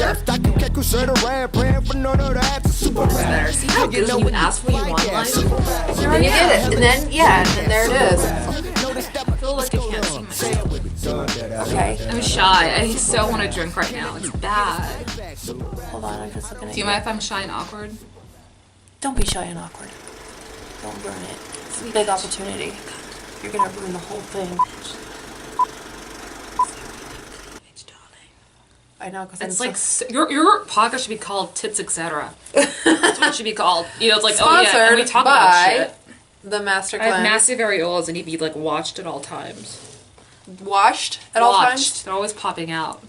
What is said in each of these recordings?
better. See how good you ask what you want in life? Then you get it. And then, there it is. I feel like I can't see myself. Okay. I'm shy. I so want to drink right now. It's bad. Hold on, I'm just looking at Do you mind if I'm shy and awkward? Don't be shy and awkward. Don't ruin it. It's a big opportunity. You're gonna ruin the whole thing. I know, because it's like your podcast should be called Tits Etc. That's what it should be called. You know, it's like sponsored and we talk about shit. The Master I have Cleanse. massive areolas and need to be like watched at all times. Washed at all times? They're always popping out.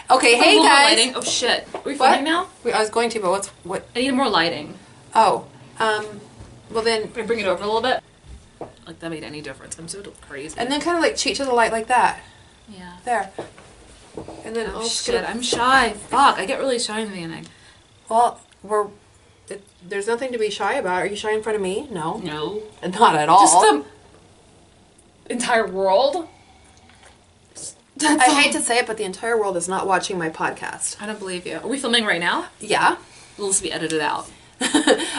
Okay, hey guys. Lighting. Oh shit. Are we filming now? I was going to, but what? I need more lighting. Oh, well then. Can I bring it over a little bit? Like that made any difference. I'm so crazy. And then kind of like cheat to the light like that. Yeah. There. And then shit, I'm shy. Fuck, I get really shy in the beginning. Well, there's nothing to be shy about. Are you shy in front of me? No. No. Not at all. Just the entire world. I hate to say it, but the entire world is not watching my podcast. I don't believe you. Are we filming right now? Yeah. Will this be edited out?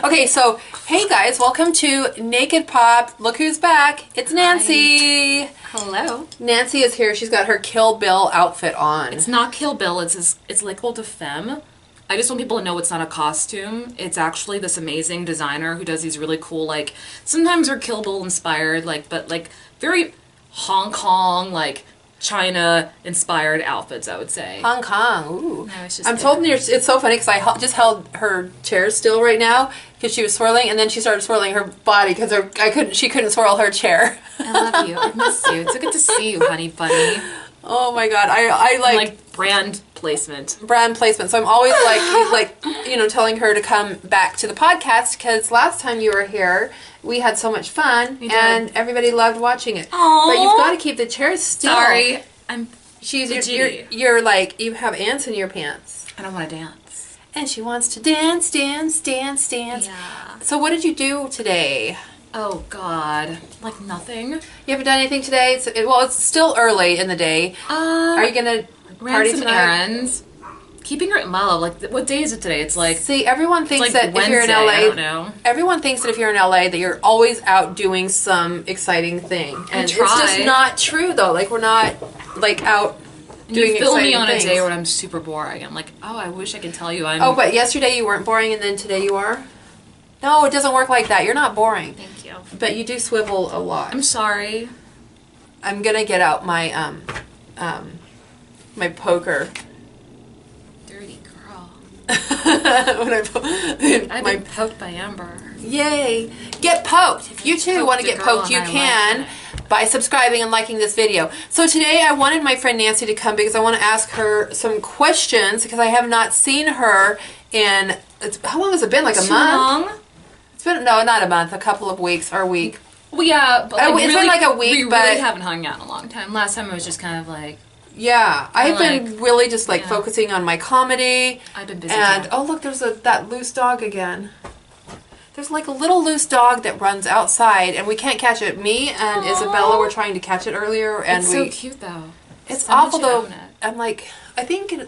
Okay, so, hey guys, welcome to Naked Pop. Look who's back. It's Nancy. Hi. Hello. Nancy is here. She's got her Kill Bill outfit on. It's not Kill Bill. It's like called a femme. I just want people to know it's not a costume. It's actually this amazing designer who does these really cool, like, sometimes they're Kill Bill inspired, like, but like very Hong Kong, like, China inspired outfits, I would say. Hong Kong, ooh. No, it's just I'm told it's so funny because I just held her chair still right now because she was swirling, and then she started swirling her body because she couldn't swirl her chair. I love you. I miss you. It's so good to see you, honey bunny. Oh my god, I like brand placement. So I'm always like telling her to come back to the podcast because last time you were here we had so much fun and everybody loved watching it. Aww. But you've got to keep the chairs still. Sorry, you're like you have ants in your pants. I don't want to dance. And she wants to dance. Yeah. So what did you do today? Oh God, like nothing. You haven't done anything today? It's still early in the day. Are you gonna party some tonight? Errands. Keeping it mellow. Like, what day is it today? It's like... See, everyone thinks like that if you're in LA... I don't know. Everyone thinks that if you're in LA that you're always out doing some exciting thing. And it's just not true, though. Like, we're not, like, out doing exciting things. You feel me on a day when I'm super boring. I'm like, oh, I wish I could tell you I'm... Oh, but yesterday you weren't boring and then today you are? No, it doesn't work like that. You're not boring. Thank you. But you do swivel a lot. I'm sorry. I'm gonna get out my, my poker. I've been poked by Amber. Yay! Get poked! If you too want to get poked, you can by subscribing and liking this video. So today I wanted my friend Nancy to come because I want to ask her some questions because I have not seen her in... how long has it been? Like a month? Long? It's been... No, not a month. A couple of weeks or a week. Well, yeah, but like, it's been like a week, we but... really haven't hung out in a long time. Last time it was just kind of like... Yeah, I've been really just like focusing on my comedy. I've been busy. And oh look, there's that loose dog again. There's like a little loose dog that runs outside, and we can't catch it. Me and Isabella were trying to catch it earlier, and it's so cute though. It's awful though. I'm like, I think I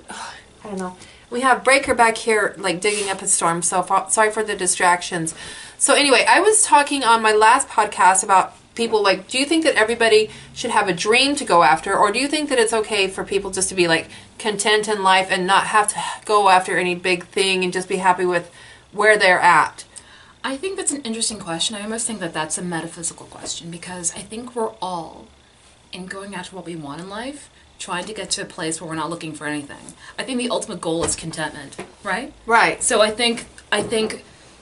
don't know. We have Breaker back here like digging up a storm. So sorry for the distractions. So anyway, I was talking on my last podcast about people, like, do you think that everybody should have a dream to go after, or do you think that it's okay for people just to be like content in life and not have to go after any big thing and just be happy with where they're at? I think that's an interesting question. I almost think that that's a metaphysical question because I think we're all, in going after what we want in life, trying to get to a place where we're not looking for anything. I think the ultimate goal is contentment, right? Right. So I think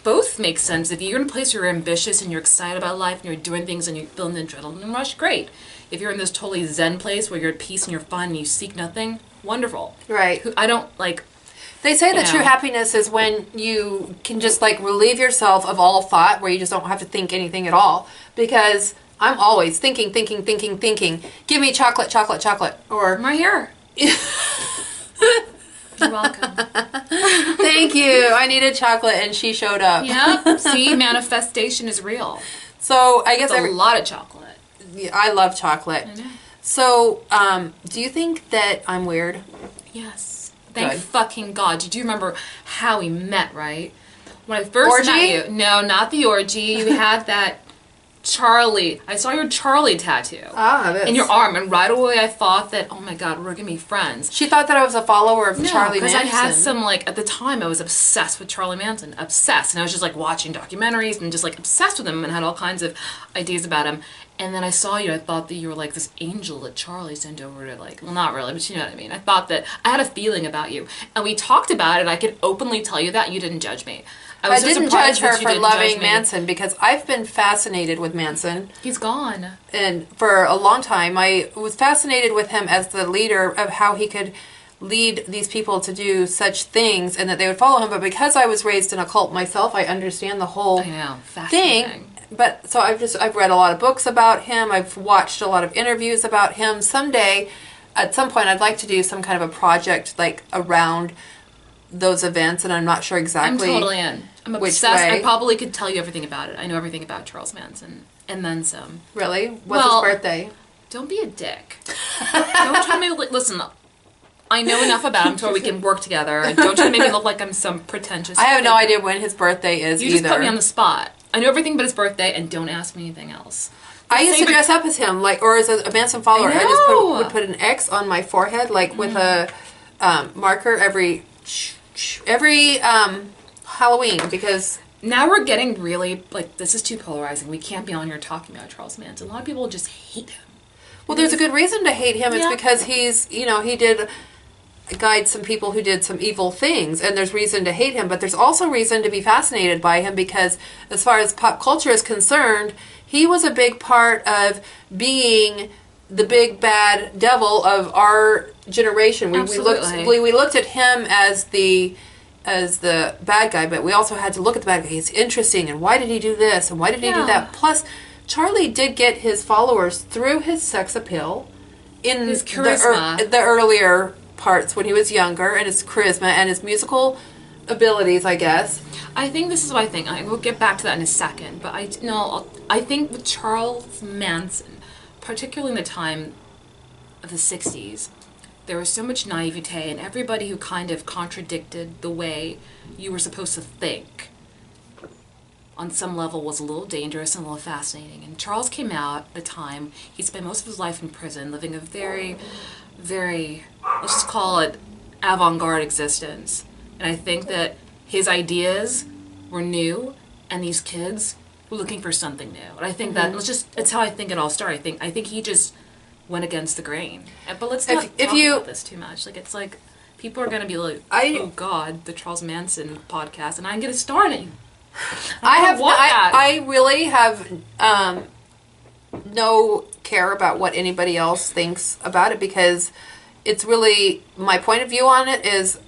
both make sense. If you're in a place where you're ambitious and you're excited about life and you're doing things and you're feeling the adrenaline rush, great. If you're in this totally zen place where you're at peace and you're fun and you seek nothing, wonderful. Right. I don't like... They say that true happiness is when you can just like relieve yourself of all thought, where you just don't have to think anything at all. Because I'm always thinking. Give me chocolate. Or I'm right here. You're welcome. Thank you. I needed chocolate and she showed up. Yep. See, manifestation is real. So I guess a lot of chocolate. Yeah, I love chocolate. I know. So, do you think that I'm weird? Yes. Thank Good. fucking God. Did you remember how we met, right? When I first Orgy? met you. No, not the orgy. You had that Charlie. I saw your Charlie tattoo. This. In your arm. And right away I thought that, oh my God, we're going to be friends. She thought that I was a follower of Charlie Manson. because I had some, like, at the time I was obsessed with Charlie Manson. Obsessed. And I was just, like, watching documentaries and just, like, obsessed with him and had all kinds of ideas about him. And then I saw you, I thought that you were, like, this angel that Charlie sent over to, like, well, not really, but you know what I mean. I thought that, I had a feeling about you. And we talked about it, and I could openly tell you that, and you didn't judge me. I didn't judge her for loving Manson because I've been fascinated with Manson. He's gone. And for a long time, I was fascinated with him as the leader of how he could lead these people to do such things and that they would follow him. But because I was raised in a cult myself, I understand the whole thing. But so I've read a lot of books about him. I've watched a lot of interviews about him. Someday, at some point, I'd like to do some kind of a project like around those events, and I'm not sure exactly. I'm totally in. I'm obsessed. I probably could tell you everything about it. I know everything about Charles Manson, and then some. Really? What's his birthday? Don't be a dick. Don't try to make me listen. I know enough about him so we can work together. Don't try to make me look like I'm some pretentious. I have no idea when his birthday is. You just put me on the spot. I know everything but his birthday, and don't ask me anything else. I used to dress up as him, like, or as a Manson follower. I just would put an X on my forehead, like with a marker every Halloween, because now we're getting really, like, this is too polarizing. We can't be on here talking about Charles Manson. A lot of people just hate him. Well, there's a good reason to hate him. It's because he's, he did guide some people who did some evil things, and there's reason to hate him, but there's also reason to be fascinated by him because as far as pop culture is concerned, he was a big part of being the big bad devil of our generation. We looked at him as the bad guy, but we also had to look at the bad guy. He's interesting, and why did he do this, and why did he do that? Plus, Charlie did get his followers through his sex appeal in his charisma. The earlier parts when he was younger, and his charisma and his musical abilities, I guess. I think this is what I think. I will get back to that in a second, but I think with Charles Manson, particularly in the time of the 60s, there was so much naivete, and everybody who kind of contradicted the way you were supposed to think on some level was a little dangerous and a little fascinating. And Charles came out at the time, he spent most of his life in prison, living a very, very, let's just call it avant-garde existence. And I think that his ideas were new, and these kids were looking for something new. And I think that, it's how I think it all started. I think he just went against the grain. But let's not talk about this too much. Like, it's like, people are going to be like, oh God, the Charles Manson podcast, and I can get a star in it. I really have no care about what anybody else thinks about it, because it's really, my point of view on it is,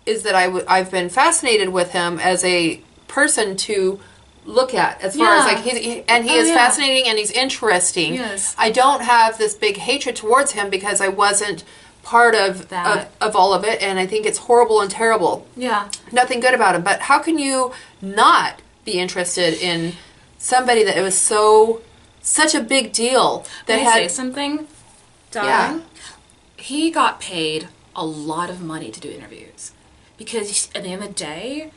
is that I've been fascinated with him as a person to look at, as far as like he is fascinating and he's interesting. Yes. I don't have this big hatred towards him because I wasn't part of all of it, and I think it's horrible and terrible. Yeah. Nothing good about him. But how can you not be interested in somebody that it was such a big deal that Can I say something, darling? Yeah. He got paid a lot of money to do interviews because at the end of the day,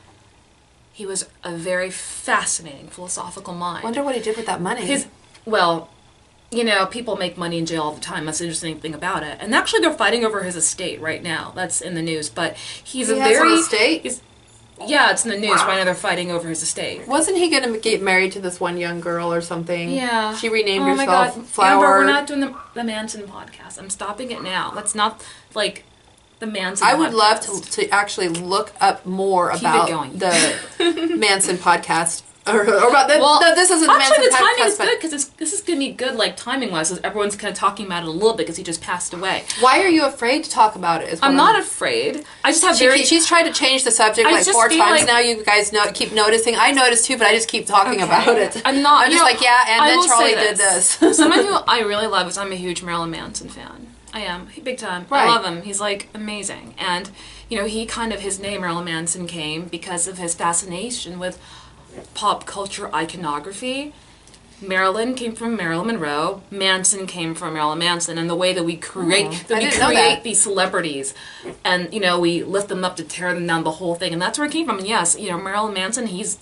he was a very fascinating philosophical mind. I wonder what he did with that money. People make money in jail all the time. That's the interesting thing about it. And actually, they're fighting over his estate right now. That's in the news. But he has an estate? Yeah, it's in the news right now. They're fighting over his estate. Wasn't he going to get married to this one young girl or something? Yeah. She renamed herself my God. Flower. Amber, we're not doing the Manson podcast. I'm stopping it now. That's not, like, the Manson podcast. I would love to actually look up more about the Manson podcast. Or about this isn't the Manson podcast. Actually, the timing is good because this is going to be good, like, timing-wise, because everyone's kind of talking about it a little bit because he just passed away. Why are you afraid to talk about it? I'm not afraid. I just have She's tried to change the subject like 4 times now. You guys keep noticing. I noticed too, but I just keep talking about it. I'm not. I'm just like, and then Charlie did this. Someone who I really love is I'm a huge Marilyn Manson fan. I am. Big time. Right. I love him. He's, like, amazing. And, he kind of, his name, Marilyn Manson, came because of his fascination with pop culture iconography. Marilyn came from Marilyn Monroe. Manson came from Marilyn Manson, and the way that we create these celebrities, and we lift them up to tear them down, the whole thing, and that's where it came from. And yes, Marilyn Manson, he's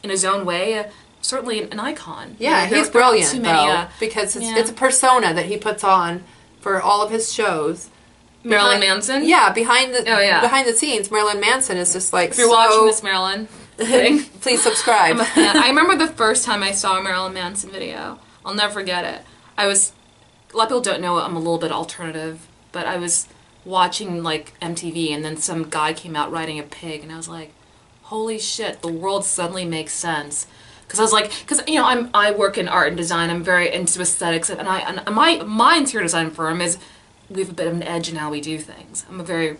in his own way certainly an icon. Yeah, he's brilliant because it's a persona that he puts on for all of his shows. Marilyn Manson? Yeah, behind the scenes, Marilyn Manson is just like, if you're watching this, Marilyn, please subscribe. I remember the first time I saw a Marilyn Manson video. I'll never forget it. A lot of people don't know I'm a little bit alternative, but I was watching like MTV, and then some guy came out riding a pig, and I was like, holy shit, the world suddenly makes sense. Because I work in art and design. I'm very into aesthetics, and my interior design firm we have a bit of an edge in how we do things. I'm a very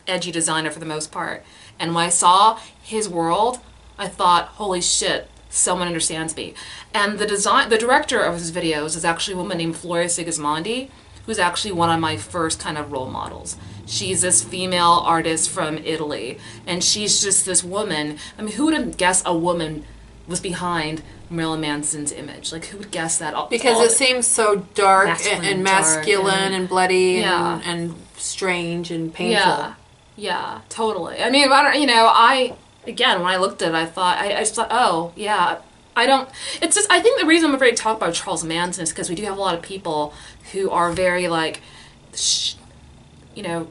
edgy designer for the most part. And when I saw his world, I thought, holy shit, someone understands me. And the director of his videos is actually a woman named Floria Sigismondi, who's actually one of my first kind of role models. She's this female artist from Italy, and she's just this woman. I mean, who would have guessed a woman was behind Marilyn Manson's image? Like, who would guess that? Because it seems so dark and masculine and bloody and strange and painful. Yeah, totally. I mean, again, when I looked at it, I just thought, oh, yeah, it's just, I think the reason I'm afraid to talk about Charles Manson is because we do have a lot of people who are very, like,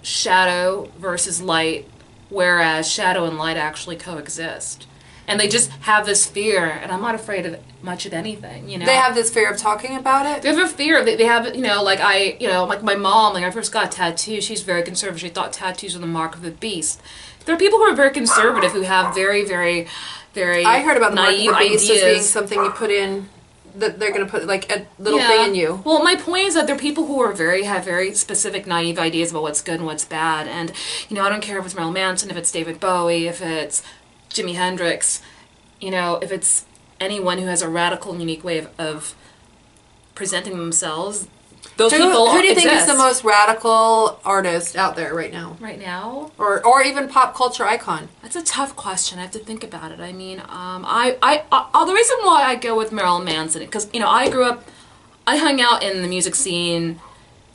shadow versus light, whereas shadow and light actually coexist. And they just have this fear, and I'm not afraid of much of anything, They have this fear of talking about it? They have a fear. They have, like my mom, like I first got a tattoo, she's very conservative. She thought tattoos were the mark of the beast. There are people who are very conservative who have very, very, very I heard about the mark of the beast ideas. As being something you put in, that they're going to put like a little thing in you. Well, my point is that there are people who have very specific, naive ideas about what's good and what's bad. And, I don't care if it's Marilyn Manson, if it's David Bowie, if it's Jimi Hendrix, if it's anyone who has a radical and unique way of presenting themselves, those people Who do you think is the most radical artist out there right now? Right now? Or even pop culture icon? That's a tough question. I have to think about it. I mean, the reason why I go with Marilyn Manson, because, I hung out in the music scene,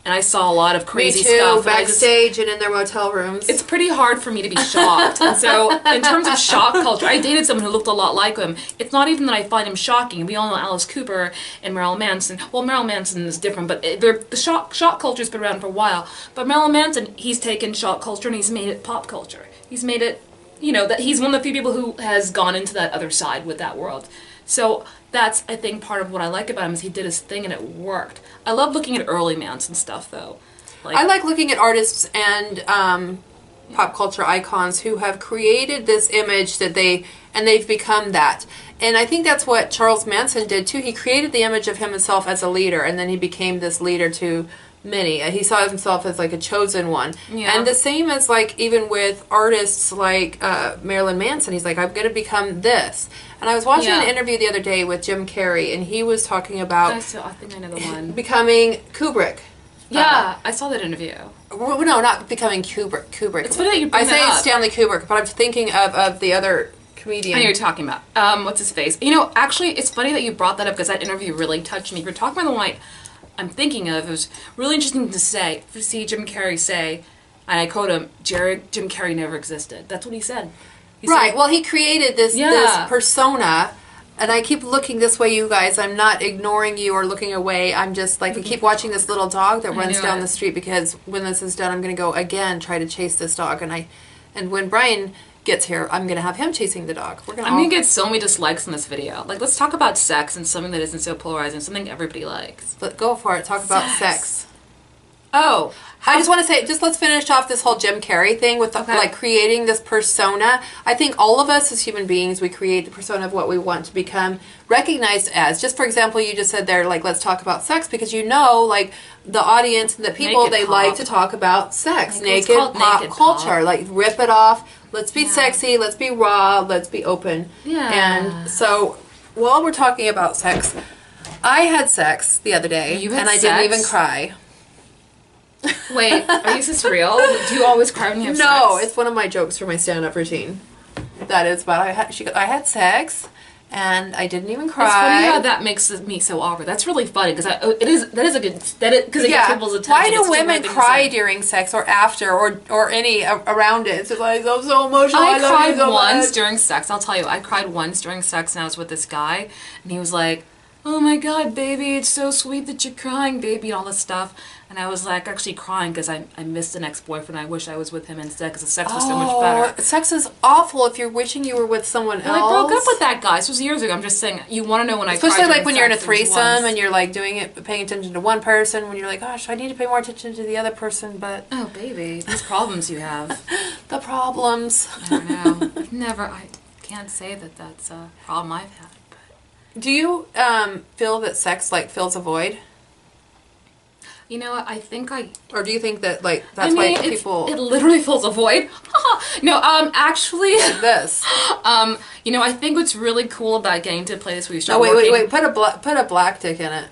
and I saw a lot of crazy stuff. Backstage and in their motel rooms. It's pretty hard for me to be shocked. And so, in terms of shock culture, I dated someone who looked a lot like him. It's not even that I find him shocking. We all know Alice Cooper and Marilyn Manson. Well, Marilyn Manson is different, but the shock culture's been around for a while. But Marilyn Manson, he's taken shock culture and he's made it pop culture. He's made it, that he's one of the few people who has gone into that other side with that world. So that's, I think, part of what I like about him is he did his thing and it worked. I love looking at early Manson stuff, though. I like looking at artists and pop culture icons who have created this image that they've become that. And I think that's what Charles Manson did, too. He created the image of himself as a leader, and then he became this leader to many. He saw himself as like a chosen one. Yeah. And the same as like even with artists like Marilyn Manson, he's like, I'm going to become this. And I was watching an interview the other day with Jim Carrey, and he was talking about I think I know the one. Becoming Kubrick. Yeah, I saw that interview. No, not becoming Kubrick. It's funny that you bring that I up. say Stanley Kubrick, but I'm thinking of the other comedian. I know you're talking about. What's his face? Actually, it's funny that you brought that up because that interview really touched me. If you're talking about the one I'm thinking of, it was really interesting to see Jim Carrey say, and I quote him, Jim Carrey never existed. That's what he said. He said, well, he created this persona, and I keep looking this way, you guys. I'm not ignoring you or looking away. I'm just like, I keep watching this little dog that runs down the street because when this is done, I'm going to go again, try to chase this dog. And when Brian gets here, I'm going to have him chasing the dog. I'm going to get so many dislikes in this video. Like, let's talk about sex and something that isn't so polarizing, something everybody likes. Go for it. Talk about sex. Oh. I just want to say, let's finish off this whole Jim Carrey thing with like creating this persona. I think all of us as human beings, we create the persona of what we want to become recognized as. Just for example, you just said there, like, let's talk about sex, because like the audience, the people, naked they pop. Like to talk about sex. Naked pop culture. Like, rip it off. Let's be sexy. Let's be raw. Let's be open. Yeah. And so, while we're talking about sex, I had sex the other day, and I didn't even cry. Wait, is this real? Do you always cry when you have sex? No, it's one of my jokes for my stand-up routine. That is, but I had sex, and I didn't even cry. It's funny how that makes me so awkward. That's really funny because it is a good because it gets people's attention. Why do women cry during sex or after or any around it? It's like I'm so emotional. I cried so once much. during sex. I'll tell you, I cried once during sex, and I was with this guy, and he was like, "Oh my God, baby, it's so sweet that you're crying, baby," and all this stuff. And I was like actually crying because I missed an ex-boyfriend. I wish I was with him instead because the sex was so much better. Sex is awful if you're wishing you were with someone else. I broke up with that guy. This was years ago. I'm just saying, you want to know when I cried. Especially like when you're in a sex, it was threesome and you're like doing it, paying attention to one person. When you're like, gosh, I need to pay more attention to the other person, but oh baby, these problems you have. the problems. I don't know. I can't say that that's a problem I've had. But. Do you feel that sex like fills a void? You know, I think Or do you think that, like, that's why people... It literally fills a void. No, actually... Like this. You know, I think what's really cool about getting to a place where you start wait. Put a black dick in it.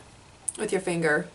With your finger.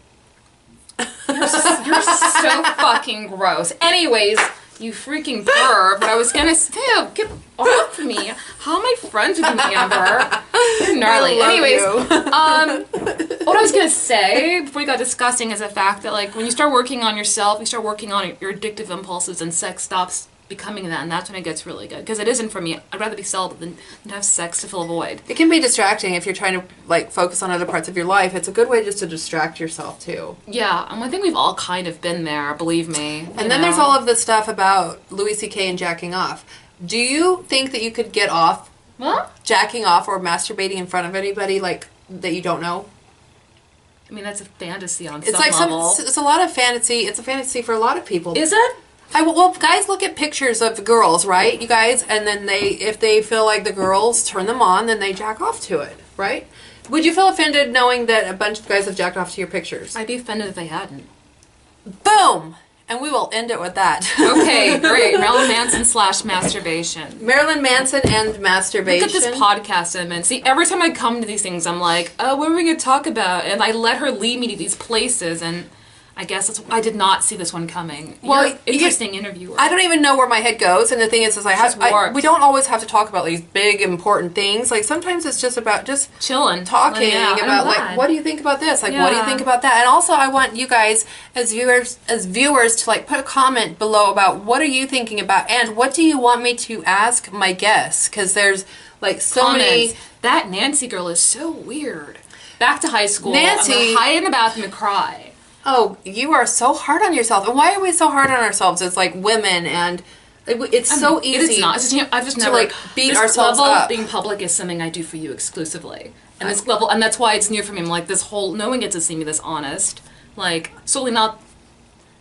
You're so fucking gross. Anyways, you freaking perv. What I was gonna say... Get off me. How am I friends with you, Amber? You're gnarly. Anyways, what I was gonna say before we got disgusting is the fact that like when you start working on yourself, you start working on your addictive impulses, and sex stops becoming that, and that's when it gets really good. Because it isn't for me. I'd rather be celibate than have sex to fill a void. It can be distracting if you're trying to like focus on other parts of your life. It's a good way just to distract yourself too. Yeah, I think we've all kind of been there. Believe me. And then there's all of this stuff about Louis C.K. and jacking off. Do you think that you could get off jacking off or masturbating in front of anybody like that you don't know? I mean, that's a fantasy on some level. It's a lot of fantasy. It's a fantasy for a lot of people. Is it? Well, guys look at pictures of girls, right? You guys, and then if they feel like the girls turn them on, then they jack off to it, right? Would you feel offended knowing that a bunch of guys have jacked off to your pictures? I'd be offended if they hadn't. Boom! And we will end it with that. Okay, great. Marilyn Manson / masturbation. Marilyn Manson and masturbation. Look at this podcast I'm in. See, every time I come to these things, I'm like, oh, what are we going to talk about? And I let her lead me to these places, and I guess I did not see this one coming. Well, you're interesting interviewer. I don't even know where my head goes, and the thing is we don't always have to talk about these big important things. Like sometimes it's just about chilling, talking about like what do you think about this? Like what do you think about that? And also I want you guys as viewers to like put a comment below about what are you thinking about and what do you want me to ask my guests? Because there's like so many. That Nancy girl is so weird. Back to high school. Nancy, I'm gonna hide in the bathroom and cry. Oh, you are so hard on yourself. And why are we so hard on ourselves as like women? And it's so easy. It's not. It's just, I've just to never like beat ourselves level up. Being public is something I do for you exclusively, and this level, and that's why it's new for me. I'm like this whole. No one gets to see me this honest. Like solely not.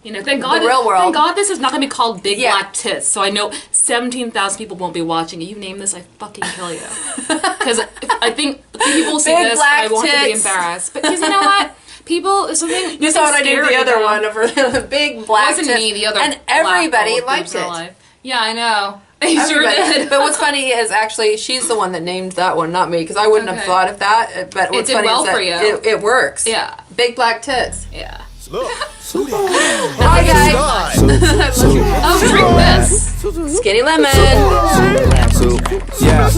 You know, thank God. The real world. Thank God this is not gonna be called Big Black Tits. So I know 17,000 people won't be watching. You name this, I fucking kill you. Because I think people will see Big this, black and I want to be tits. embarrassed. But because you know what. People, something. You saw what I did the other one over the big black tits. It wasn't me, the other. And everybody liked it. Life. Yeah, I know. You sure did. But what's funny is actually she's the one that named that one, not me, because I wouldn't have thought of that. But what's funny is that it works. Yeah. Big black tits. Yeah. Hi guys. Oh, drink this. Skinny lemon. Yeah.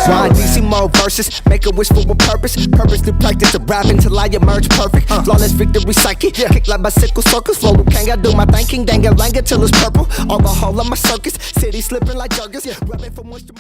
Rhyme DC mode verses. Make a wish for a purpose. Purpose to practice to rap until I emerge perfect. Flawless victory psychic. Kick like bicycle circus. Flow Kanga do my thinking. Danga langa till it's purple. Alcohol on my circus. City slipping like jerkers. Rubbing for moisture.